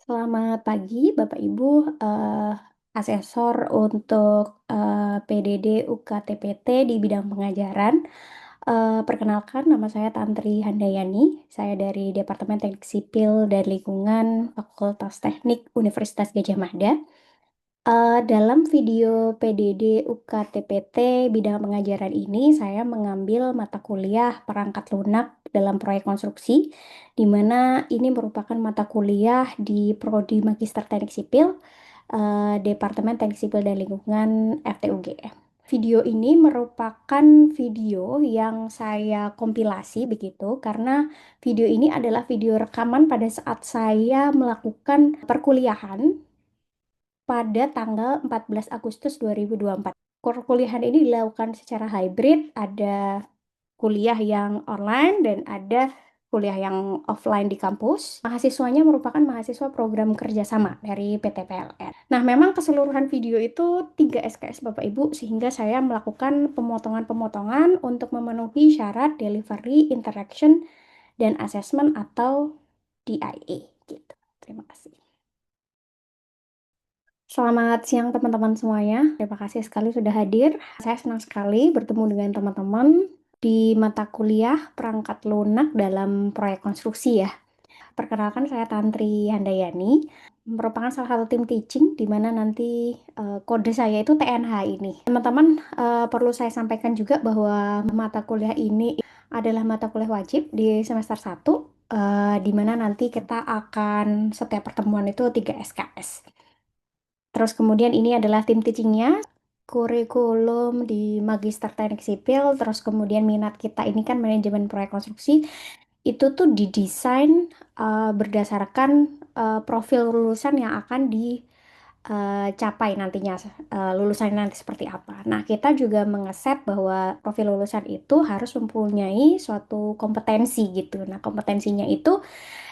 Selamat pagi, Bapak Ibu, asesor untuk PDD UKTPT di bidang pengajaran. Perkenalkan, nama saya Tantri Handayani. Saya dari Departemen Teknik Sipil dan Lingkungan Fakultas Teknik Universitas Gadjah Mada. Dalam video PDD UKTPT bidang pengajaran ini, saya mengambil mata kuliah perangkat lunak dalam proyek konstruksi, di mana ini merupakan mata kuliah di Prodi Magister Teknik Sipil, Departemen Teknik Sipil dan Lingkungan FTUGM. Video ini merupakan video yang saya kompilasi begitu, karena video ini adalah video rekaman pada saat saya melakukan perkuliahan pada tanggal 14 Agustus 2024. Perkuliahan ini dilakukan secara hybrid, ada kuliah yang online dan ada kuliah yang offline di kampus. Mahasiswanya merupakan mahasiswa program kerjasama dari PT PLN. Nah, memang keseluruhan video itu 3 SKS Bapak Ibu, sehingga saya melakukan pemotongan-pemotongan untuk memenuhi syarat delivery, interaction, dan assessment atau DIA gitu. Terima kasih. Selamat siang teman-teman semuanya. Terima kasih sekali sudah hadir. Saya senang sekali bertemu dengan teman-teman di mata kuliah perangkat lunak dalam proyek konstruksi ya. Perkenalkan, saya Tantri Handayani, merupakan salah satu tim teaching di mana nanti kode saya itu TNH ini. Teman-teman, perlu saya sampaikan juga bahwa mata kuliah ini adalah mata kuliah wajib di semester 1, di mana nanti kita akan setiap pertemuan itu 3 SKS. Terus kemudian ini adalah tim teachingnya, kurikulum di Magister Teknik Sipil, terus kemudian minat kita ini kan manajemen proyek konstruksi, itu tuh didesain berdasarkan profil lulusan yang akan dicapai nantinya, lulusan nanti seperti apa. Nah, kita juga mengeset bahwa profil lulusan itu harus mempunyai suatu kompetensi gitu. Nah, kompetensinya itu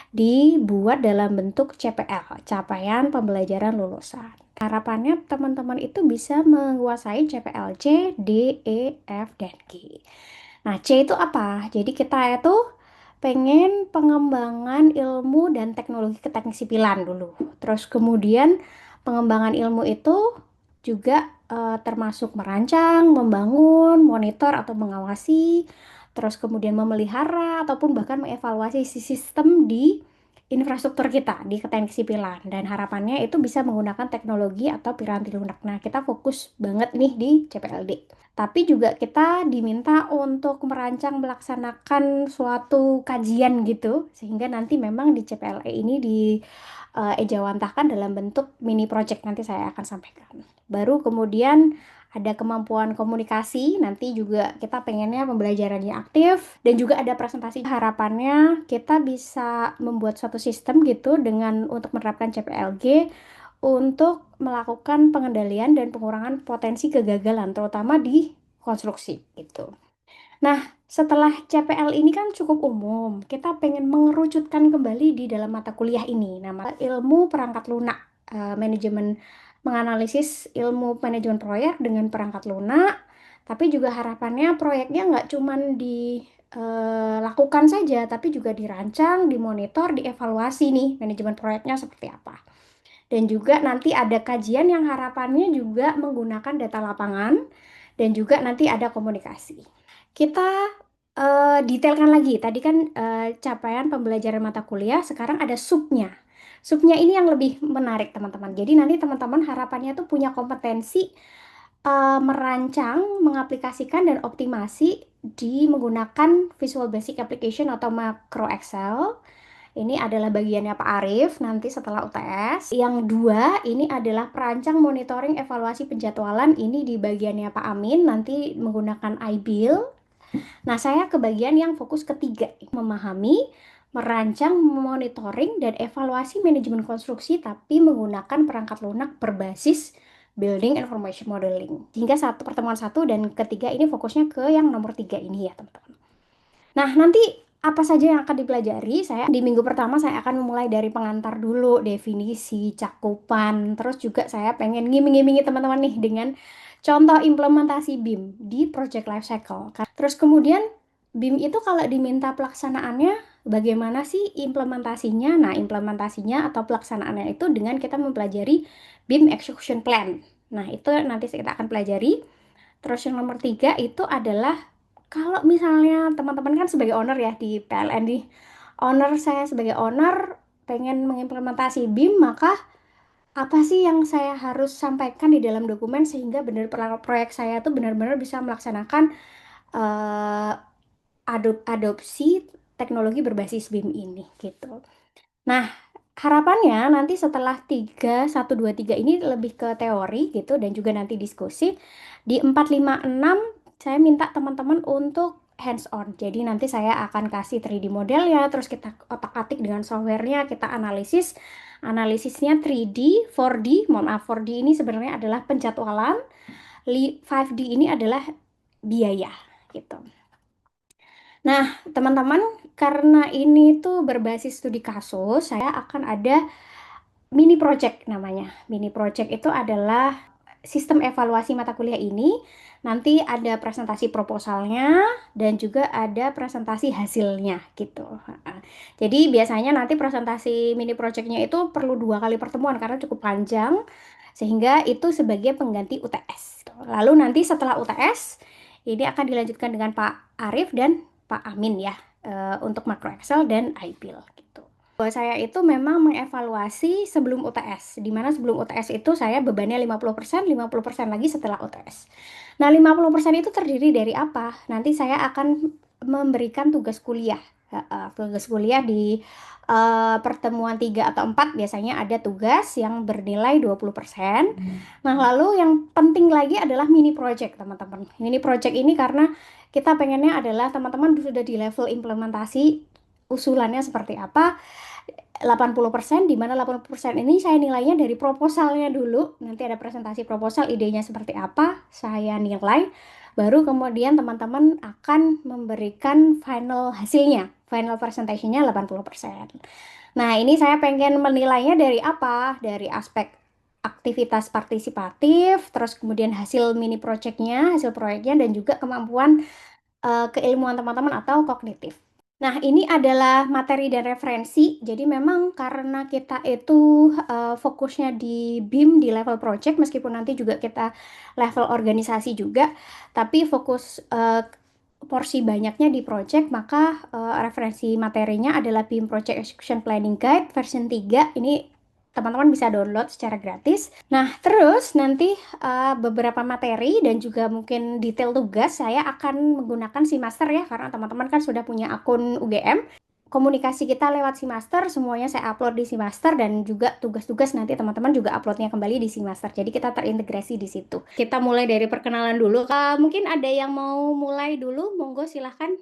dibuat dalam bentuk CPL, capaian pembelajaran lulusan. Harapannya teman-teman itu bisa menguasai CPL C, D, E, F, dan G. Nah, C itu apa? Jadi kita itu pengen pengembangan ilmu dan teknologi keteknik sipilan dulu. Terus kemudian pengembangan ilmu itu juga termasuk merancang, membangun, monitor atau mengawasi, terus kemudian memelihara ataupun bahkan mengevaluasi sistem di infrastruktur kita di keteknik sipilan, dan harapannya itu bisa menggunakan teknologi atau piranti lunak. Nah, kita fokus banget nih di CPLD. Tapi juga kita diminta untuk merancang melaksanakan suatu kajian gitu, sehingga nanti memang di CPLE ini ejawantahkan dalam bentuk mini project, nanti saya akan sampaikan. Baru kemudian ada kemampuan komunikasi, nanti juga kita pengennya pembelajarannya aktif, dan juga ada presentasi. Harapannya kita bisa membuat suatu sistem gitu dengan untuk menerapkan CPLG untuk melakukan pengendalian dan pengurangan potensi kegagalan, terutama di konstruksi gitu. Nah, setelah CPL ini kan cukup umum, kita pengen mengerucutkan kembali di dalam mata kuliah ini, nama ilmu perangkat lunak, manajemen, menganalisis ilmu manajemen proyek dengan perangkat lunak, tapi juga harapannya proyeknya nggak cuman dilakukan saja, tapi juga dirancang, dimonitor, dievaluasi nih manajemen proyeknya seperti apa. Dan juga nanti ada kajian yang harapannya juga menggunakan data lapangan, dan juga nanti ada komunikasi. Kita detailkan lagi. Tadi kan capaian pembelajaran mata kuliah, sekarang ada subnya. Subnya ini yang lebih menarik, teman-teman. Jadi nanti teman-teman harapannya tuh punya kompetensi merancang, mengaplikasikan dan optimasi di menggunakan Visual Basic Application atau Macro Excel. Ini adalah bagiannya Pak Arief nanti setelah UTS. Yang dua, ini adalah perancang monitoring evaluasi penjadwalan. Ini di bagiannya Pak Amin, nanti menggunakan iBuild. Nah, saya ke bagian yang fokus ketiga, memahami, merancang, monitoring, dan evaluasi manajemen konstruksi, tapi menggunakan perangkat lunak berbasis Building Information Modeling. Hingga satu pertemuan satu dan ketiga ini fokusnya ke yang nomor tiga ini ya, teman-teman. Nah, nanti apa saja yang akan dipelajari? Saya di minggu pertama saya akan memulai dari pengantar dulu, definisi, cakupan. Terus juga saya pengen ngiming-ngimingi teman-teman nih dengan contoh implementasi BIM di Project Life Cycle. Terus kemudian BIM itu kalau diminta pelaksanaannya, bagaimana sih implementasinya? Nah, implementasinya atau pelaksanaannya itu dengan kita mempelajari BIM Execution Plan. Nah, itu nanti kita akan pelajari. Terus yang nomor tiga itu adalah kalau misalnya teman-teman kan sebagai owner ya di PLN di owner, saya sebagai owner pengen mengimplementasi BIM, maka apa sih yang saya harus sampaikan di dalam dokumen sehingga benar proyek saya tuh benar-benar bisa melaksanakan eh, adopsi teknologi berbasis BIM ini gitu. Nah, harapannya nanti setelah 1, 2, 3 ini lebih ke teori gitu dan juga nanti diskusi. Di 4, 5, 6 saya minta teman-teman untuk hands on. Jadi nanti saya akan kasih 3D modelnya, terus kita otak-atik dengan softwarenya, kita analisis. Analisisnya 3D, 4D, mohon maaf 4D ini sebenarnya adalah penjadwalan, 5D ini adalah biaya gitu. Nah, teman-teman, karena ini tuh berbasis studi kasus, saya akan ada mini project namanya. Mini project itu adalah sistem evaluasi mata kuliah ini. Nanti ada presentasi proposalnya dan juga ada presentasi hasilnya gitu. Jadi biasanya nanti presentasi mini projectnya itu perlu 2 kali pertemuan karena cukup panjang. Sehingga itu sebagai pengganti UTS. Lalu nanti setelah UTS, ini akan dilanjutkan dengan Pak Arief dan Pak Amin ya. Untuk makro Excel dan IPIL gitu. Bahwa saya itu memang mengevaluasi sebelum UTS, di mana sebelum UTS itu saya bebannya 50% lagi setelah UTS. Nah, 50% itu terdiri dari apa? Nanti saya akan memberikan tugas kuliah. Tugas kuliah di pertemuan 3 atau 4 biasanya ada tugas yang bernilai 20%. Nah, lalu yang penting lagi adalah mini project, teman-teman. Mini project ini karena kita pengennya adalah teman-teman sudah di level implementasi, usulannya seperti apa, 80%, di mana 80% ini saya nilainya dari proposalnya dulu. Nanti ada presentasi proposal, idenya seperti apa, saya nilai. Baru kemudian teman-teman akan memberikan final hasilnya. Final presentationnya 80%. Nah, ini saya pengen menilainya dari apa? Dari aspek aktivitas partisipatif, terus kemudian hasil mini projectnya, hasil proyeknya, dan juga kemampuan keilmuan teman-teman atau kognitif. Nah, ini adalah materi dan referensi. Jadi memang karena kita itu fokusnya di BIM di level project, meskipun nanti juga kita level organisasi juga, tapi fokus porsi banyaknya di project, maka referensi materinya adalah BIM Project Execution Planning Guide version 3. Ini teman-teman bisa download secara gratis. Nah, terus nanti beberapa materi dan juga mungkin detail tugas saya akan menggunakan Master ya, karena teman-teman kan sudah punya akun UGM. Komunikasi kita lewat Master, semuanya saya upload di Master dan juga tugas-tugas nanti teman-teman juga uploadnya kembali di Master. Jadi kita terintegrasi di situ. Kita mulai dari perkenalan dulu. Mungkin ada yang mau mulai dulu, monggo silahkan.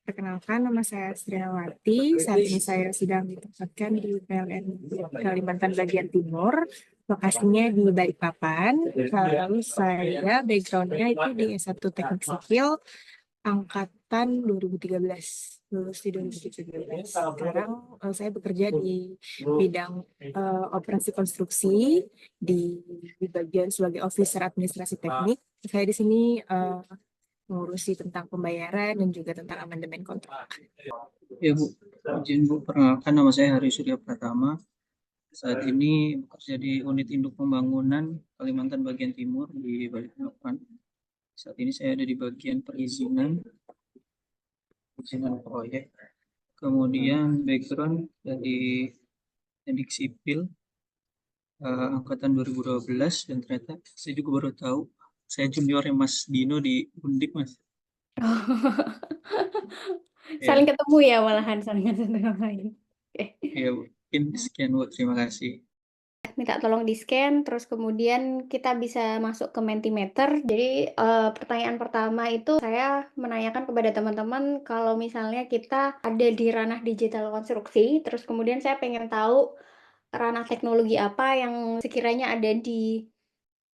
Perkenalkan, nama saya Srinawati. Saat ini saya sedang ditempatkan di PLN Kalimantan bagian Timur. Lokasinya di Balikpapan. Lalu saya backgroundnya itu di S1 Teknik Sipil angkatan 2013. Lulus di 2017. Sekarang saya bekerja di bidang operasi konstruksi di bagian sebagai officer administrasi teknik. Saya di sini mengurusi tentang pembayaran dan juga tentang amandemen kontrak. Ya Bu, izin Bu, perkenalkan nama saya Hari Surya Pratama. Saat ini bekerja di unit induk pembangunan Kalimantan bagian Timur di Balikpapan. Saat ini saya ada di bagian perizinan proyek. Kemudian background dari teknik sipil angkatan 2012 dan ternyata saya juga baru tahu saya juniornya Mas Dino di Undip Mas. Saling Ya, ketemu ya malahan, saling ketemu yang lain. Oke. ya Bu. Mungkin sekian Bu, terima kasih. Minta tolong di-scan, terus kemudian kita bisa masuk ke Mentimeter. Jadi pertanyaan pertama itu saya menanyakan kepada teman-teman kalau misalnya kita ada di ranah digital konstruksi, terus kemudian saya pengen tahu ranah teknologi apa yang sekiranya ada di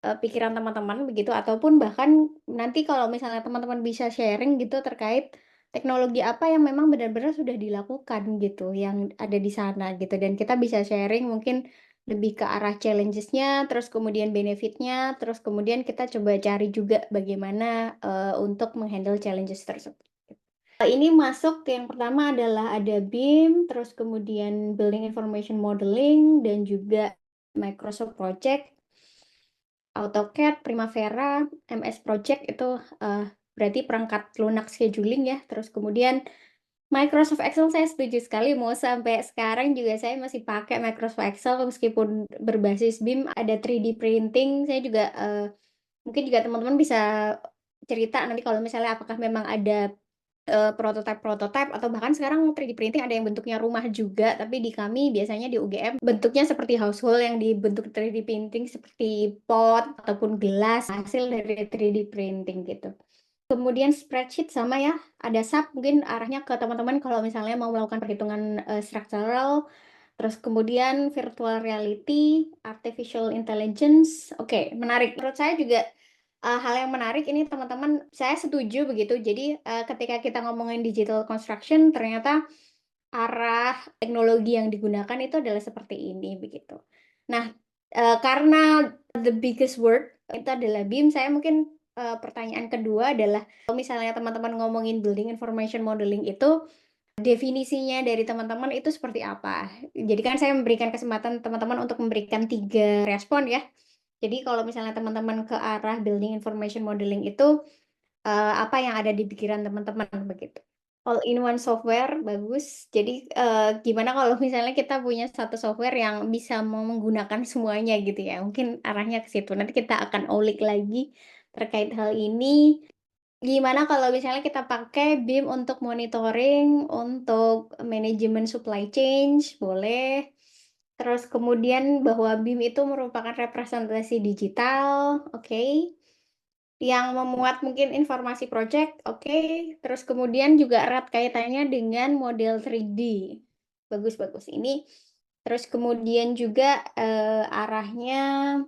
pikiran teman-teman begitu, ataupun bahkan nanti kalau misalnya teman-teman bisa sharing gitu terkait teknologi apa yang memang benar-benar sudah dilakukan gitu, yang ada di sana gitu, dan kita bisa sharing mungkin lebih ke arah challenges-nya, terus kemudian benefit-nya, terus kemudian kita coba cari juga bagaimana untuk menghandle challenges tersebut. Ini masuk yang pertama adalah ada BIM, terus kemudian Building Information Modeling, dan juga Microsoft Project, AutoCAD, Primavera, MS Project itu berarti perangkat lunak scheduling ya. Terus kemudian Microsoft Excel saya setuju sekali, mau sampai sekarang juga saya masih pakai Microsoft Excel meskipun berbasis BIM, ada 3D printing. Saya juga mungkin juga teman-teman bisa cerita nanti kalau misalnya apakah memang ada prototipe atau bahkan sekarang 3D printing ada yang bentuknya rumah juga, tapi di kami biasanya di UGM bentuknya seperti household yang dibentuk 3D printing seperti pot ataupun gelas hasil dari 3D printing gitu. Kemudian spreadsheet sama ya, ada SAP mungkin arahnya ke teman-teman kalau misalnya mau melakukan perhitungan structural, terus kemudian virtual reality, artificial intelligence. Oke, menarik. Menurut saya juga hal yang menarik ini teman-teman, saya setuju begitu. Jadi ketika kita ngomongin digital construction, ternyata arah teknologi yang digunakan itu adalah seperti ini begitu. Nah, karena the biggest word itu adalah BIM, saya mungkin pertanyaan kedua adalah kalau misalnya teman-teman ngomongin building information modeling itu definisinya dari teman-teman itu seperti apa? Jadi kan saya memberikan kesempatan teman-teman untuk memberikan 3 respon ya. Jadi kalau misalnya teman-teman ke arah building information modeling itu apa yang ada di pikiran teman-teman begitu. All in one software bagus. Jadi gimana kalau misalnya kita punya satu software yang bisa menggunakan semuanya gitu ya. Mungkin arahnya ke situ. Nanti kita akan ulik lagi terkait hal ini. Gimana kalau misalnya kita pakai BIM untuk monitoring, untuk manajemen supply chain, boleh. Terus kemudian bahwa BIM itu merupakan representasi digital, oke. Yang memuat mungkin informasi project, oke. Terus kemudian juga erat kaitannya dengan model 3D. Bagus bagus. Ini terus kemudian juga arahnya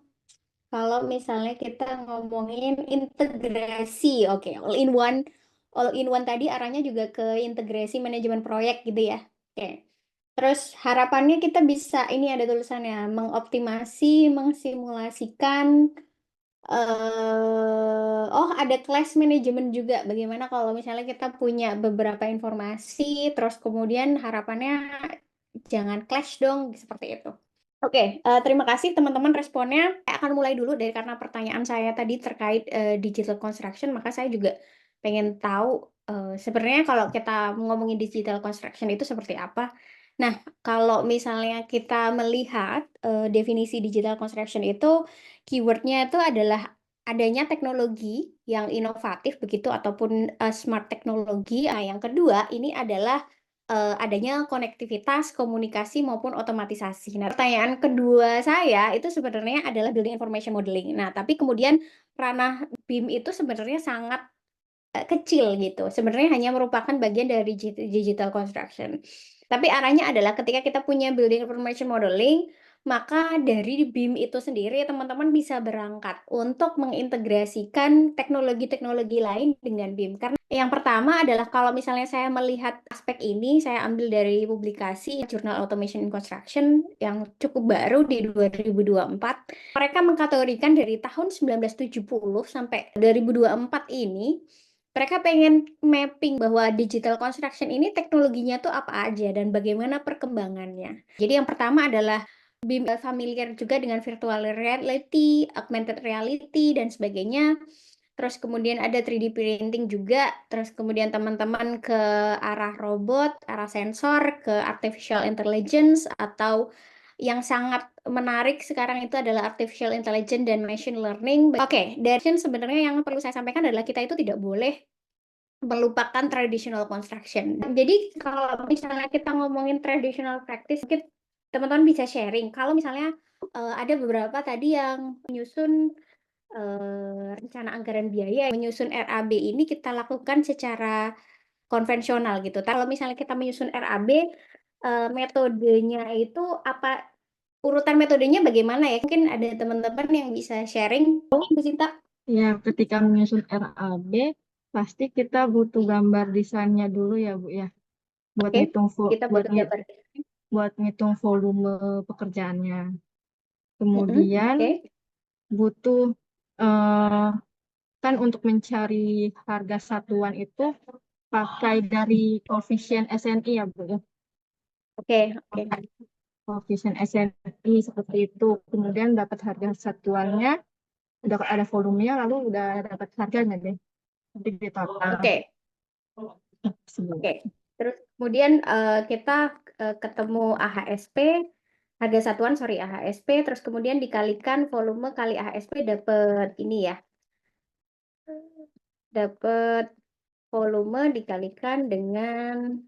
kalau misalnya kita ngomongin integrasi, oke, all in one tadi arahnya juga ke integrasi manajemen proyek gitu ya. Oke. Terus harapannya kita bisa, ini ada tulisannya, mengoptimasi, mengsimulasikan oh ada class management juga. Bagaimana kalau misalnya kita punya beberapa informasi, terus kemudian harapannya jangan clash dong, seperti itu. Oke, terima kasih teman-teman responnya. Saya akan mulai dulu dari karena pertanyaan saya tadi terkait digital construction, maka saya juga pengen tahu sebenarnya kalau kita ngomongin digital construction itu seperti apa. Nah, kalau misalnya kita melihat definisi digital construction itu, keywordnya itu adalah adanya teknologi yang inovatif begitu ataupun smart teknologi. Nah, yang kedua ini adalah adanya konektivitas, komunikasi, maupun otomatisasi. Nah, pertanyaan kedua saya itu sebenarnya adalah building information modeling. Nah, tapi kemudian ranah BIM itu sebenarnya sangat kecil gitu. Sebenarnya hanya merupakan bagian dari digital construction. Tapi arahnya adalah ketika kita punya building information modeling, maka dari BIM itu sendiri teman-teman bisa berangkat untuk mengintegrasikan teknologi-teknologi lain dengan BIM. Karena yang pertama adalah kalau misalnya saya melihat aspek ini, saya ambil dari publikasi Journal Automation in Construction yang cukup baru di 2024. Mereka mengkategorikan dari tahun 1970 sampai 2024 ini, mereka pengen mapping bahwa digital construction ini teknologinya tuh apa aja dan bagaimana perkembangannya. Jadi yang pertama adalah BIM familiar juga dengan virtual reality, augmented reality, dan sebagainya. Terus kemudian ada 3D printing juga, terus kemudian teman-teman ke arah robot, arah sensor, ke artificial intelligence, atau yang sangat menarik sekarang itu adalah artificial intelligence dan machine learning. Oke, dari sebenarnya yang perlu saya sampaikan adalah kita itu tidak boleh melupakan traditional construction. Jadi kalau misalnya kita ngomongin traditional practice, mungkin teman-teman bisa sharing. Kalau misalnya ada beberapa tadi yang menyusun rencana anggaran biaya, menyusun RAB ini kita lakukan secara konvensional gitu. Kalau misalnya kita menyusun RAB, metodenya itu apa, urutan metodenya bagaimana ya? Mungkin ada teman-teman yang bisa sharing. Mungkin Bu Sinta. Ya, ketika menyusun RAB, pasti kita butuh gambar desainnya dulu ya, Bu ya. Buat Oke, ngitung kita butuh gambar. buat ngitung volume pekerjaannya. Kemudian Oke. butuh eh, kan untuk mencari harga satuan itu pakai dari koefisien SNI ya Bu ya. Oke, oke. Koefisien SNI seperti itu. Kemudian dapat harga satuannya, udah ada volumenya, lalu udah dapat harganya deh. Nanti di total. Oke, oke. Terus kemudian kita ketemu AHSP, harga satuan, sorry, AHSP, terus kemudian dikalikan volume kali AHSP dapat ini ya. Dapat volume dikalikan dengan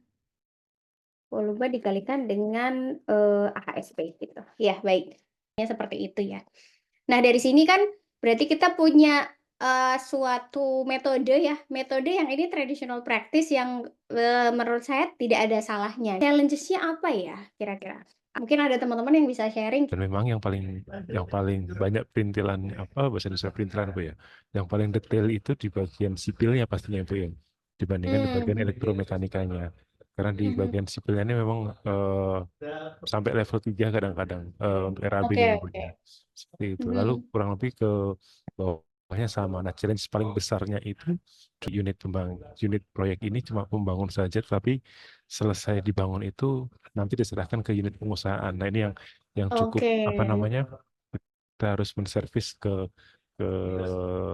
AHSP gitu. Ya, baik. Ya, seperti itu ya. Nah, dari sini kan berarti kita punya suatu metode ya. Metode yang ini traditional practice yang menurut saya tidak ada salahnya. Challenges-nya apa ya kira-kira? Mungkin ada teman-teman yang bisa sharing. Dan memang yang paling banyak perintilan bahasa Indonesia perintilan apa ya? Yang paling detail itu di bagian sipilnya pastinya itu ya, dibandingkan di bagian elektromekanikanya. Karena di bagian sipilnya ini memang sampai level 3 kadang-kadang untuk RAB Oke, menyebutnya. Seperti itu. Lalu kurang lebih ke bawahnya sama. Nah, challenge paling besarnya itu di unit proyek ini cuma pembangun saja, tapi selesai dibangun itu nanti diserahkan ke unit pengusahaan. Nah, ini yang cukup kita harus menservis ke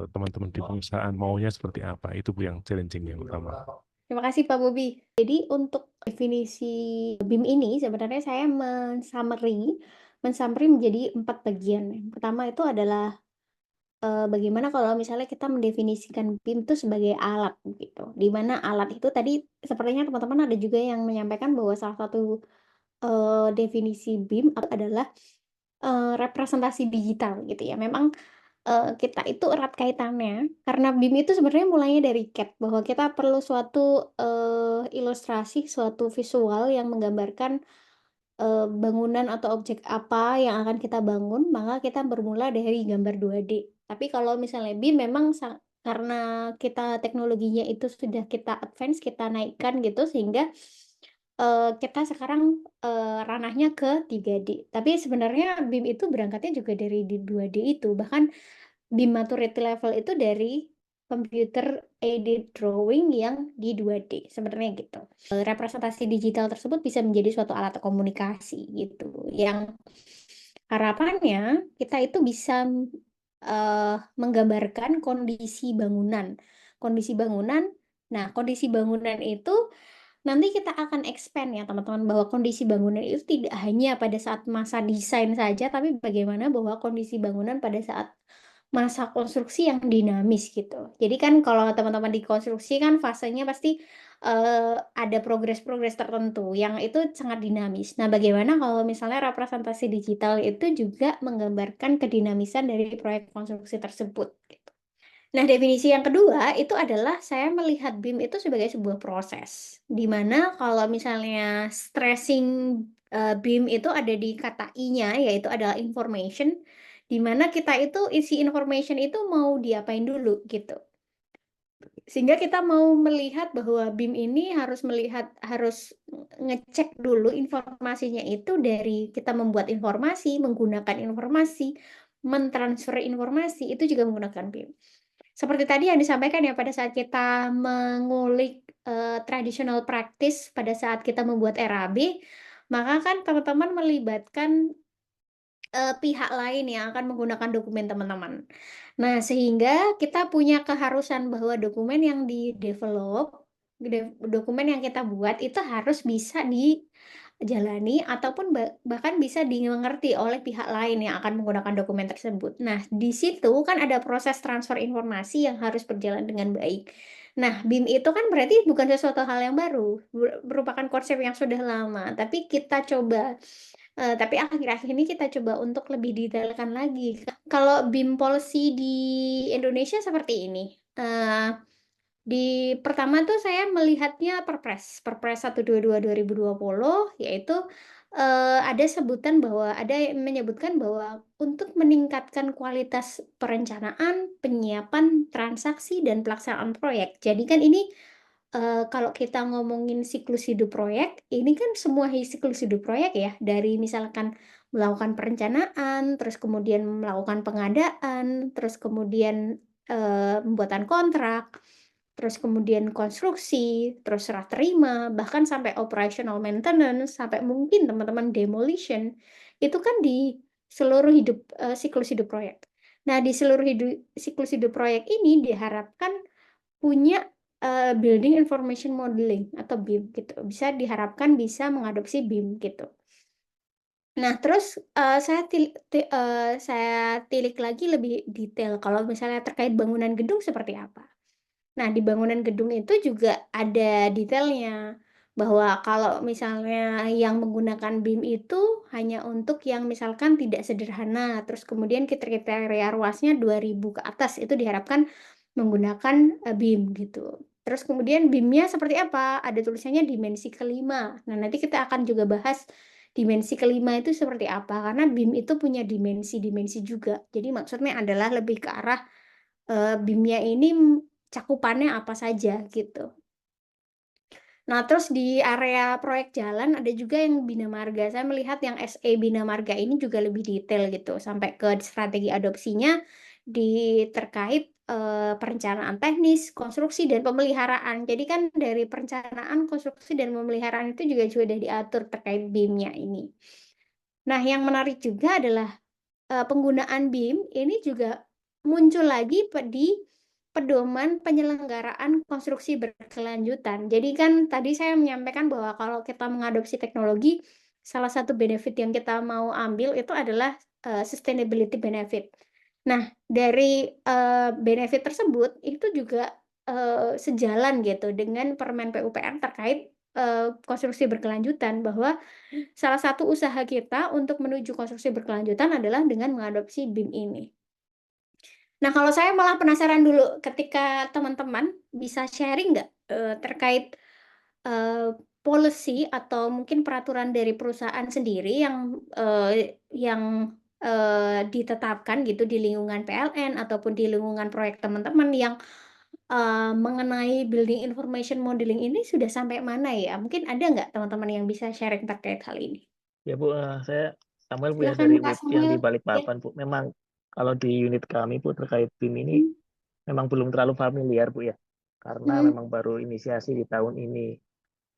teman-teman di perusahaan maunya seperti apa. Itu Bu yang challenging yang utama. Terima kasih Pak Bobi. Jadi untuk definisi BIM ini sebenarnya saya mensummary menjadi 4 bagian. Yang pertama itu adalah bagaimana kalau misalnya kita mendefinisikan BIM itu sebagai alat gitu. Di mana alat itu tadi sepertinya teman-teman ada juga yang menyampaikan bahwa salah satu definisi BIM adalah representasi digital gitu ya. Memang kita itu erat kaitannya karena BIM itu sebenarnya mulainya dari CAD, bahwa kita perlu suatu ilustrasi, suatu visual yang menggambarkan bangunan atau objek apa yang akan kita bangun, maka kita bermula dari gambar 2D. Tapi kalau misalnya BIM memang karena kita teknologinya itu sudah kita advance, kita naikkan gitu sehingga kita sekarang ranahnya ke 3D. Tapi sebenarnya BIM itu berangkatnya juga dari di 2D itu. Bahkan BIM maturity level itu dari computer aided drawing yang di 2D, sebenarnya gitu. Representasi digital tersebut bisa menjadi suatu alat komunikasi gitu, yang harapannya kita itu bisa menggambarkan kondisi bangunan. Nah, kondisi bangunan itu nanti kita akan expand ya teman-teman, bahwa kondisi bangunan itu tidak hanya pada saat masa desain saja, tapi bagaimana bahwa kondisi bangunan pada saat masa konstruksi yang dinamis gitu. Jadi kan kalau teman-teman di konstruksi kan fasenya pasti ada progres-progres tertentu yang itu sangat dinamis. Nah, bagaimana kalau misalnya representasi digital itu juga menggambarkan kedinamisan dari proyek konstruksi tersebut gitu. Nah, definisi yang kedua itu adalah saya melihat BIM itu sebagai sebuah proses. Di mana kalau misalnya stressing BIM itu ada di kata I-nya, yaitu adalah information, di mana kita itu isi information itu mau diapain dulu gitu. Sehingga kita mau melihat bahwa BIM ini harus ngecek dulu informasinya itu dari kita membuat informasi, menggunakan informasi, mentransfer informasi, itu juga menggunakan BIM. Seperti tadi yang disampaikan ya, pada saat kita mengulik traditional practice, pada saat kita membuat RAB, maka kan teman-teman melibatkan pihak lain yang akan menggunakan dokumen teman-teman. Nah, sehingga kita punya keharusan bahwa dokumen yang di-develop, dokumen yang kita buat itu harus bisa dijalani ataupun bahkan bisa dimengerti oleh pihak lain yang akan menggunakan dokumen tersebut. Nah, di situ kan ada proses transfer informasi yang harus berjalan dengan baik. Nah, BIM itu kan berarti bukan sesuatu hal yang baru, merupakan konsep yang sudah lama, tapi kita coba tapi akhir-akhir ini kita coba untuk lebih detailkan lagi. Kalau BIM policy di Indonesia seperti ini. Di pertama tuh saya melihatnya Perpres 122/2020, yaitu ada sebutan bahwa ada yang menyebutkan bahwa untuk meningkatkan kualitas perencanaan, penyiapan, transaksi, dan pelaksanaan proyek. Jadi kan ini kalau kita ngomongin siklus hidup proyek, ini kan semua siklus hidup proyek ya, dari misalkan melakukan perencanaan, terus kemudian melakukan pengadaan, terus kemudian pembuatan kontrak, terus kemudian konstruksi, terus serah terima, bahkan sampai operational maintenance, sampai mungkin teman-teman demolition, itu kan di seluruh siklus hidup proyek. Nah, di seluruh siklus hidup proyek ini diharapkan punya Building Information Modeling atau BIM gitu. Diharapkan bisa mengadopsi BIM gitu. Nah, terus saya tilik lagi lebih detail kalau misalnya terkait bangunan gedung seperti apa. Nah, di bangunan gedung itu juga ada detailnya, bahwa kalau misalnya yang menggunakan BIM itu hanya untuk yang misalkan tidak sederhana, terus kemudian kriteria ruasnya 2000 ke atas, itu diharapkan menggunakan BIM gitu. Terus kemudian BIM-nya seperti apa? Ada tulisannya dimensi kelima. Nah, nanti kita akan juga bahas dimensi kelima itu seperti apa, karena BIM itu punya dimensi-dimensi juga. Jadi maksudnya adalah lebih ke arah BIM-nya ini cakupannya apa saja gitu. Nah, terus di area proyek jalan ada juga yang Bina Marga. Saya melihat yang SE Bina Marga ini juga lebih detail gitu, sampai ke strategi adopsinya terkait perencanaan teknis, konstruksi, dan pemeliharaan. Jadi kan dari perencanaan, konstruksi, dan pemeliharaan itu juga sudah diatur terkait BIM-nya ini. Nah, yang menarik juga adalah penggunaan BIM ini juga muncul lagi di pedoman penyelenggaraan konstruksi berkelanjutan. Jadi kan tadi saya menyampaikan bahwa kalau kita mengadopsi teknologi, salah satu benefit yang kita mau ambil itu adalah sustainability benefit. Nah, dari benefit tersebut itu juga sejalan gitu dengan Permen PUPR terkait konstruksi berkelanjutan, bahwa salah satu usaha kita untuk menuju konstruksi berkelanjutan adalah dengan mengadopsi BIM ini. Nah, kalau saya malah penasaran dulu, ketika teman-teman bisa sharing nggak terkait policy atau mungkin peraturan dari perusahaan sendiri yang ditetapkan gitu di lingkungan PLN ataupun di lingkungan proyek teman-teman yang mengenai Building Information Modeling ini sudah sampai mana ya? Mungkin ada nggak teman-teman yang bisa sharing terkait hal ini? Ya Bu, saya Samuel Bu ya Silakan dari Kak WIP yang di Samuel. Ya. Balikpapan Bu. Memang kalau di unit kami Bu terkait BIM ini Hmm. memang belum terlalu familiar Bu ya, karena Hmm. memang baru inisiasi di tahun ini.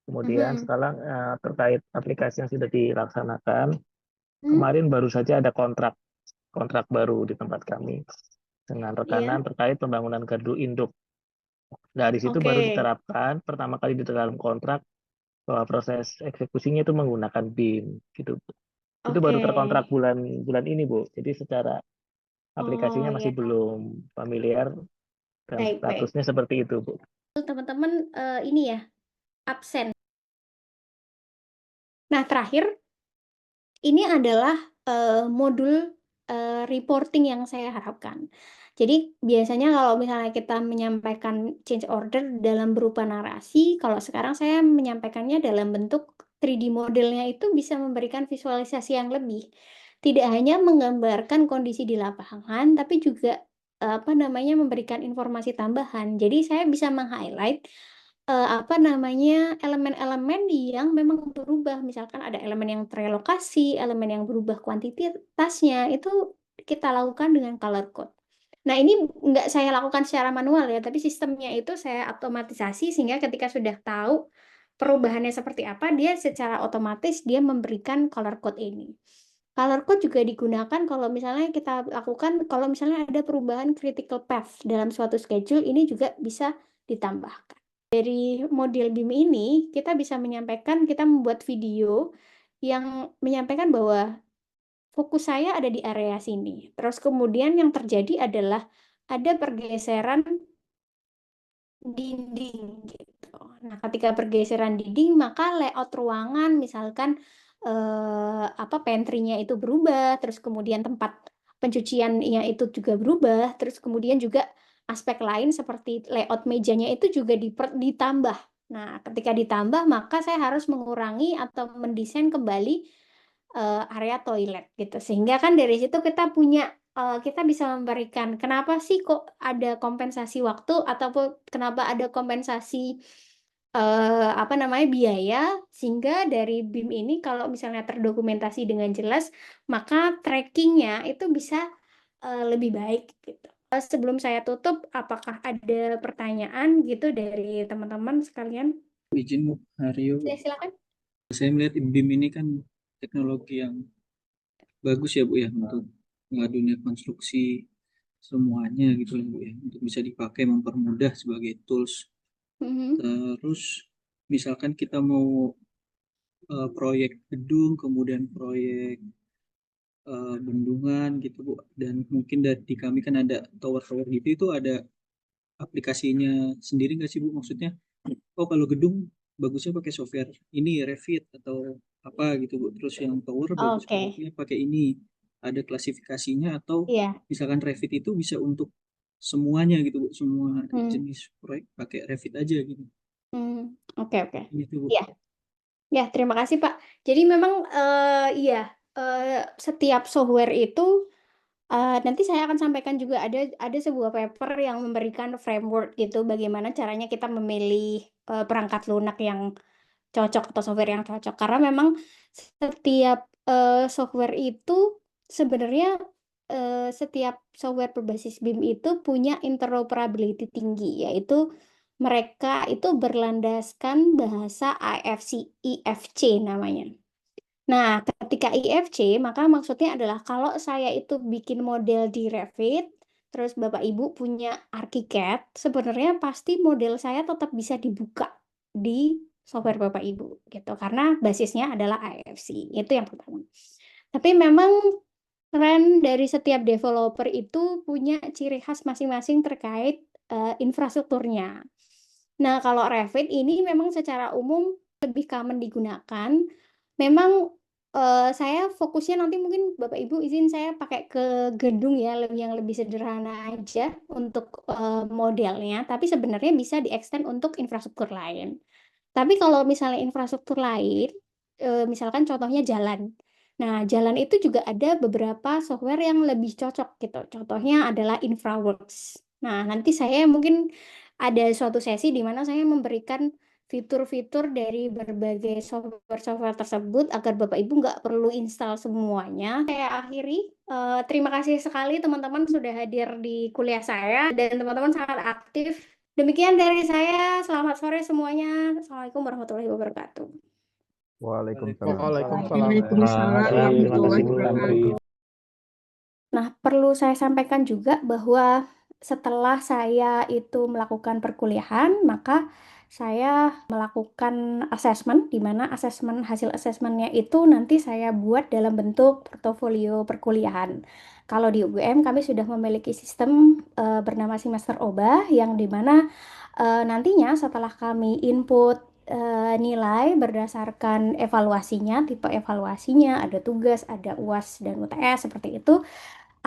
Kemudian Mhm. sekarang terkait aplikasi yang sudah dilaksanakan, Hmm. kemarin baru saja ada kontrak baru di tempat kami dengan Iya. rekanan terkait pembangunan gardu induk. Dari situ baru Oke. diterapkan pertama kali di dalam kontrak bahwa proses eksekusinya itu menggunakan BIM gitu. Itu baru Oke. terkontrak bulan ini Bu. Jadi secara Oh aplikasinya ya. masih belum familiar dan Baik, baik. statusnya seperti itu Bu. Teman-teman ini ya, absen. Nah, terakhir ini adalah modul reporting yang saya harapkan. Jadi biasanya kalau misalnya kita menyampaikan change order dalam berupa narasi, kalau sekarang saya menyampaikannya dalam bentuk 3D modelnya itu bisa memberikan visualisasi yang lebih. Tidak hanya menggambarkan kondisi di lapangan, tapi juga memberikan informasi tambahan. Jadi saya bisa meng-highlight elemen-elemen yang memang berubah. Misalkan ada elemen yang terelokasi, elemen yang berubah kuantitasnya, itu kita lakukan dengan color code. Nah, ini nggak saya lakukan secara manual ya, tapi sistemnya itu saya otomatisasi sehingga ketika sudah tahu perubahannya seperti apa, dia secara otomatis dia memberikan color code ini. Color code juga digunakan kalau misalnya kita lakukan, kalau misalnya ada perubahan critical path dalam suatu schedule, ini juga bisa ditambahkan. Dari model BIM ini, kita bisa menyampaikan, kita membuat video yang menyampaikan bahwa fokus saya ada di area sini. Terus kemudian yang terjadi adalah ada pergeseran dinding gitu. Nah, ketika pergeseran dinding, maka layout ruangan, misalkan pantry-nya itu berubah, terus kemudian tempat pencuciannya itu juga berubah, terus kemudian juga aspek lain seperti layout mejanya itu juga ditambah. Nah, ketika ditambah, maka saya harus mengurangi atau mendesain kembali area toilet gitu. Sehingga kan dari situ kita bisa memberikan kenapa sih kok ada kompensasi waktu ataupun kenapa ada kompensasi biaya, sehingga dari BIM ini kalau misalnya terdokumentasi dengan jelas, maka trackingnya itu bisa lebih baik gitu. Sebelum saya tutup, apakah ada pertanyaan gitu dari teman-teman sekalian? Izin Bu, Haryo. Silakan. Saya melihat BIM ini kan teknologi yang bagus ya Bu ya untuk dunia konstruksi semuanya gitu ya Bu ya, untuk bisa dipakai mempermudah sebagai tools. Terus misalkan kita mau proyek gedung, kemudian proyek bendungan gitu Bu, dan mungkin di kami kan ada tower-tower gitu, itu ada aplikasinya sendiri nggak sih Bu? Maksudnya, oh kalau gedung bagusnya pakai software ini Revit atau apa gitu Bu, terus yang tower Oke, bagusnya pakai ini, ada klasifikasinya, atau iya. misalkan Revit itu bisa untuk semuanya gitu Bu, semua Hmm, jenis proyek pakai Revit aja gitu, oke. gitu Bu. Iya, ya terima kasih Pak. Jadi memang iya, setiap software itu nanti saya akan sampaikan juga ada sebuah paper yang memberikan framework gitu, bagaimana caranya kita memilih perangkat lunak yang cocok atau software yang cocok. Karena memang setiap software itu sebenarnya setiap software berbasis BIM itu punya interoperability tinggi, yaitu mereka itu berlandaskan bahasa IFC namanya. Nah, ketika IFC, maka maksudnya adalah kalau saya itu bikin model di Revit, terus Bapak Ibu punya ArchiCAD, sebenarnya pasti model saya tetap bisa dibuka di software Bapak Ibu gitu, karena basisnya adalah IFC. Itu yang pertama. Tapi memang tren dari setiap developer itu punya ciri khas masing-masing terkait infrastrukturnya. Nah, kalau Revit ini memang secara umum lebih common digunakan. Memang saya fokusnya nanti mungkin Bapak Ibu izin saya pakai ke gedung ya, yang lebih sederhana aja untuk modelnya, tapi sebenarnya bisa di-extend untuk infrastruktur lain. Tapi kalau misalnya infrastruktur lain, misalkan contohnya jalan. Nah, jalan itu juga ada beberapa software yang lebih cocok gitu. Contohnya adalah InfraWorks. Nah, nanti saya mungkin ada suatu sesi di mana saya memberikan fitur-fitur dari berbagai software-software tersebut agar Bapak Ibu nggak perlu install semuanya. Saya akhiri. Terima kasih sekali teman-teman sudah hadir di kuliah saya dan teman-teman sangat aktif. Demikian dari saya. Selamat sore semuanya. Assalamualaikum warahmatullahi wabarakatuh. Waalaikumsalam. Waalaikumsalam. Waalaikumsalam Terima kasih warahmatullahi Bu wabarakatuh. Tantri. Nah, perlu saya sampaikan juga bahwa setelah saya itu melakukan perkuliahan, maka saya melakukan asesmen, di mana hasil asesmennya itu nanti saya buat dalam bentuk portofolio perkuliahan. Kalau di UGM kami sudah memiliki sistem bernama Semester OBA, yang di mana nantinya setelah kami input nilai berdasarkan evaluasinya, tipe evaluasinya, ada tugas, ada UAS dan UTS seperti itu,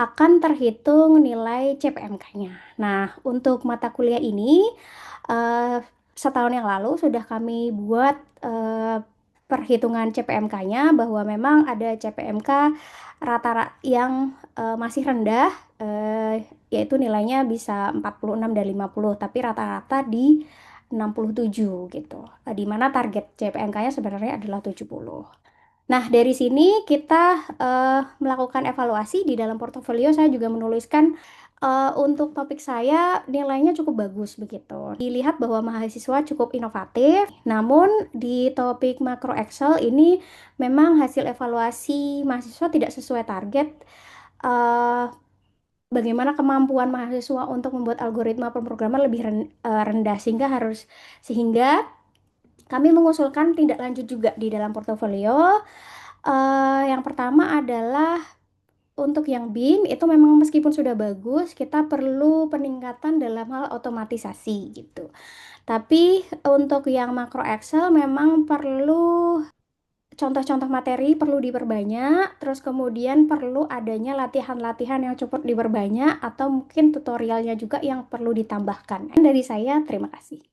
akan terhitung nilai CPMK-nya. Nah, untuk mata kuliah ini, eh, setahun yang lalu sudah kami buat perhitungan CPMK-nya, bahwa memang ada CPMK rata-rata yang masih rendah, yaitu nilainya bisa 46 dan 50, tapi rata-rata di 67 gitu. Di mana target CPMK-nya sebenarnya adalah 70. Nah, dari sini kita melakukan evaluasi di dalam portofolio. Saya juga menuliskan untuk topik saya nilainya cukup bagus begitu. Dilihat bahwa mahasiswa cukup inovatif, namun di topik makro Excel ini memang hasil evaluasi mahasiswa tidak sesuai target. Eh, Bagaimana kemampuan mahasiswa untuk membuat algoritma pemrograman lebih rendah, sehingga kami mengusulkan tindak lanjut juga di dalam portofolio. Yang pertama adalah untuk yang BIM itu memang meskipun sudah bagus, kita perlu peningkatan dalam hal otomatisasi gitu. Tapi untuk yang makro Excel memang perlu contoh-contoh materi perlu diperbanyak, terus kemudian perlu adanya latihan-latihan yang cukup diperbanyak, atau mungkin tutorialnya juga yang perlu ditambahkan. Dari saya, terima kasih.